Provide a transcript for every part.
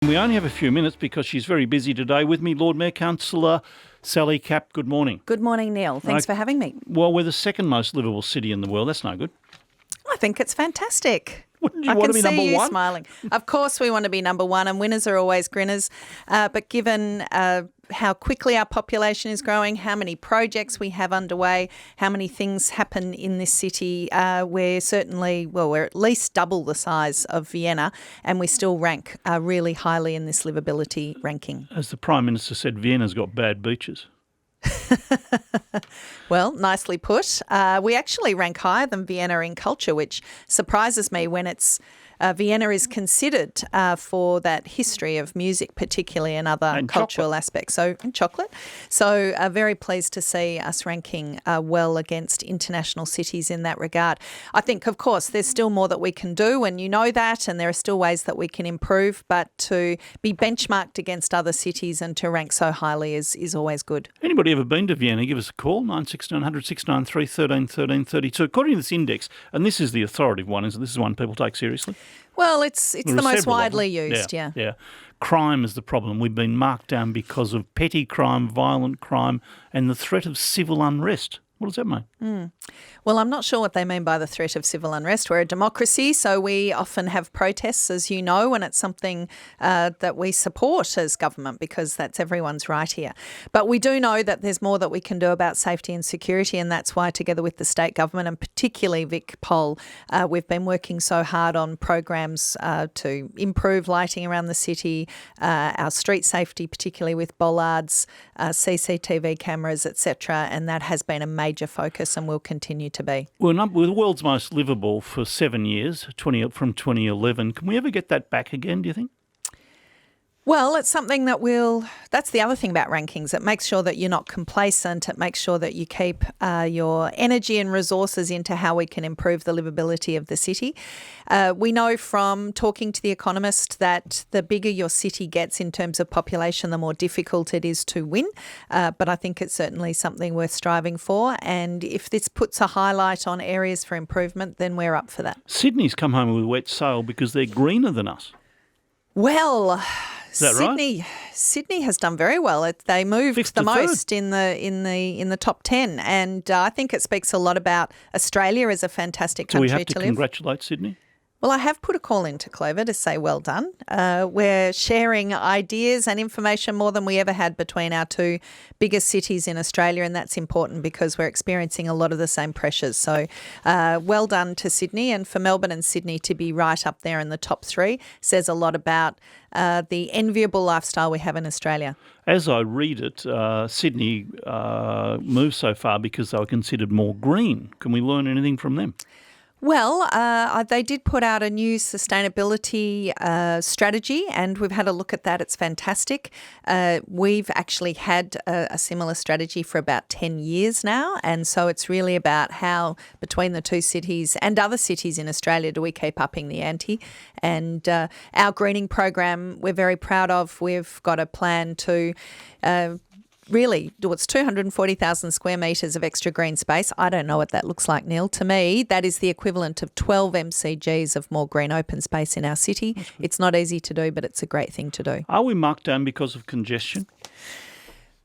We only have a few minutes because she's very busy today. With me, Lord Mayor Councillor Sally Capp. Good morning. Good morning, Neil. Thanks for having me. Well, we're the second most livable city in the world. That's no good. I think it's fantastic. Wouldn't you want to be number one? I can see you smiling. Of course we want to be number one, and winners are always grinners. But given how quickly our population is growing, how many projects we have underway, how many things happen in this city, we're at least double the size of Vienna, and we still rank really highly in this livability ranking. As the Prime Minister said, Vienna's got bad beaches. Well, nicely put. We actually rank higher than Vienna in culture, which surprises me when Vienna is considered for that history of music, particularly, and other cultural aspects. And chocolate. So very pleased to see us ranking well against international cities in that regard. I think, of course, there's still more that we can do, and you know that, and there are still ways that we can improve, but to be benchmarked against other cities and to rank so highly is always good. Anybody ever been to Vienna, give us a call, 96900 693 13 13 32. According to this index, and this is the authoritative one, this is one people take seriously. Well, it's the most widely used, yeah. Crime is the problem. We've been marked down because of petty crime, violent crime, and the threat of civil unrest. What does that mean? Well, I'm not sure what they mean by the threat of civil unrest. We're a democracy, so we often have protests, as you know, and it's something that we support as government because that's everyone's right here. But we do know that there's more that we can do about safety and security, and that's why, together with the state government and particularly Vic Pol, we've been working so hard on programs to improve lighting around the city, our street safety, particularly with bollards, CCTV cameras, etc., and that has been a major focus and will continue to be. We're the world's most livable for 7 years, from 2011. Can we ever get that back again, do you think? Well, it's something that's the other thing about rankings. It makes sure that you're not complacent. It makes sure that you keep your energy and resources into how we can improve the livability of the city. We know from talking to The Economist that the bigger your city gets in terms of population, the more difficult it is to win. But I think it's certainly something worth striving for. And if this puts a highlight on areas for improvement, then we're up for that. Sydney's come home with a wet sail because they're greener than us. Well, is that right? Sydney has done very well. They moved the most in the top 10, and I think it speaks a lot about Australia as a fantastic country to live. Do we have to congratulate Sydney? Well, I have put a call into Clover to say well done. We're sharing ideas and information more than we ever had between our two biggest cities in Australia, and that's important because we're experiencing a lot of the same pressures. So well done to Sydney, and for Melbourne and Sydney to be right up there in the top three says a lot about the enviable lifestyle we have in Australia. As I read it, Sydney moved so far because they were considered more green. Can we learn anything from them? Well, they did put out a new sustainability strategy, and we've had a look at that. It's fantastic. We've actually had a similar strategy for about 10 years now, and so it's really about how, between the two cities and other cities in Australia, do we keep upping the ante. And our greening program we're very proud of. We've got a plan to really, it's 240,000 square metres of extra green space. I don't know what that looks like, Neil. To me, that is the equivalent of 12 MCGs of more green open space in our city. It's not easy to do, but it's a great thing to do. Are we marked down because of congestion?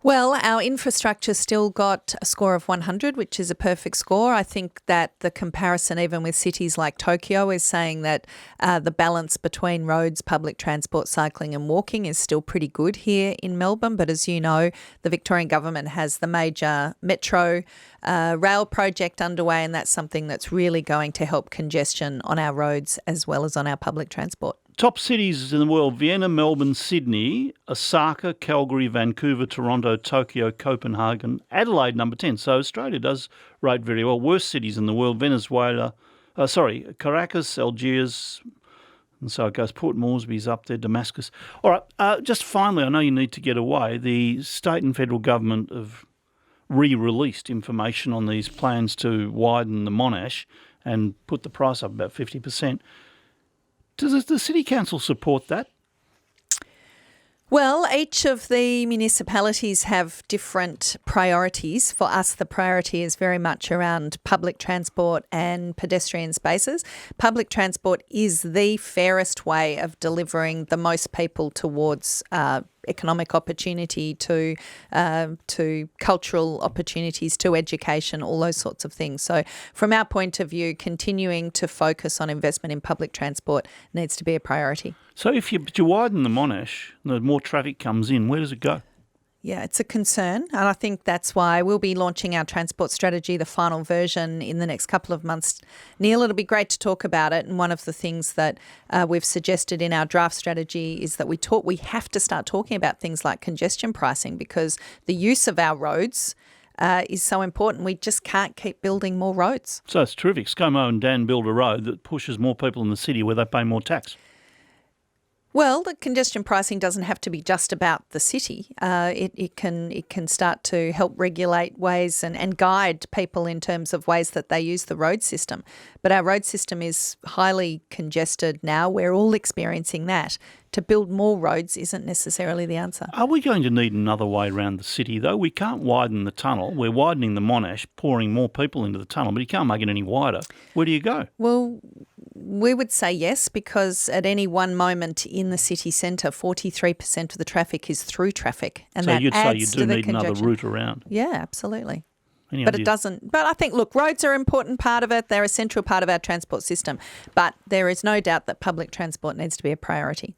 Well, our infrastructure still got a score of 100, which is a perfect score. I think that the comparison even with cities like Tokyo is saying that the balance between roads, public transport, cycling and walking is still pretty good here in Melbourne. But as you know, the Victorian government has the major metro rail project underway, and that's something that's really going to help congestion on our roads as well as on our public transport. Top cities in the world: Vienna, Melbourne, Sydney, Osaka, Calgary, Vancouver, Toronto, Tokyo, Copenhagen, Adelaide number 10. So Australia does rate very well. Worst cities in the world: Caracas, Algiers, and so it goes. Port Moresby's up there, Damascus. All right, just finally, I know you need to get away. The state and federal government have re-released information on these plans to widen the Monash and put the price up about 50%. Does the City Council support that? Well, each of the municipalities have different priorities. For us, the priority is very much around public transport and pedestrian spaces. Public transport is the fairest way of delivering the most people towards economic opportunity, to cultural opportunities, to education, all those sorts of things. So from our point of view, continuing to focus on investment in public transport needs to be a priority. So if you widen the Monash, the more traffic comes in, where does it go? Yeah, it's a concern. And I think that's why we'll be launching our transport strategy, the final version, in the next couple of months. Neil, it'll be great to talk about it. And one of the things that we've suggested in our draft strategy is that we have to start talking about things like congestion pricing, because the use of our roads is so important. We just can't keep building more roads. So it's terrific. ScoMo and Dan build a road that pushes more people in the city where they pay more tax. Well, the congestion pricing doesn't have to be just about the city. It can start to help regulate ways and guide people in terms of ways that they use the road system. But our road system is highly congested now. We're all experiencing that. To build more roads isn't necessarily the answer. Are we going to need another way around the city, though? We can't widen the tunnel. We're widening the Monash, pouring more people into the tunnel, but you can't make it any wider. Where do you go? Well, we would say yes, because at any one moment in the city centre, 43% of the traffic is through traffic. And so that you'd say adds you to do the need another congestion. route around. Yeah, absolutely. Any But idea? it doesn't. But I think, look, roads are an important part of it. They're a central part of our transport system. But there is no doubt that public transport needs to be a priority.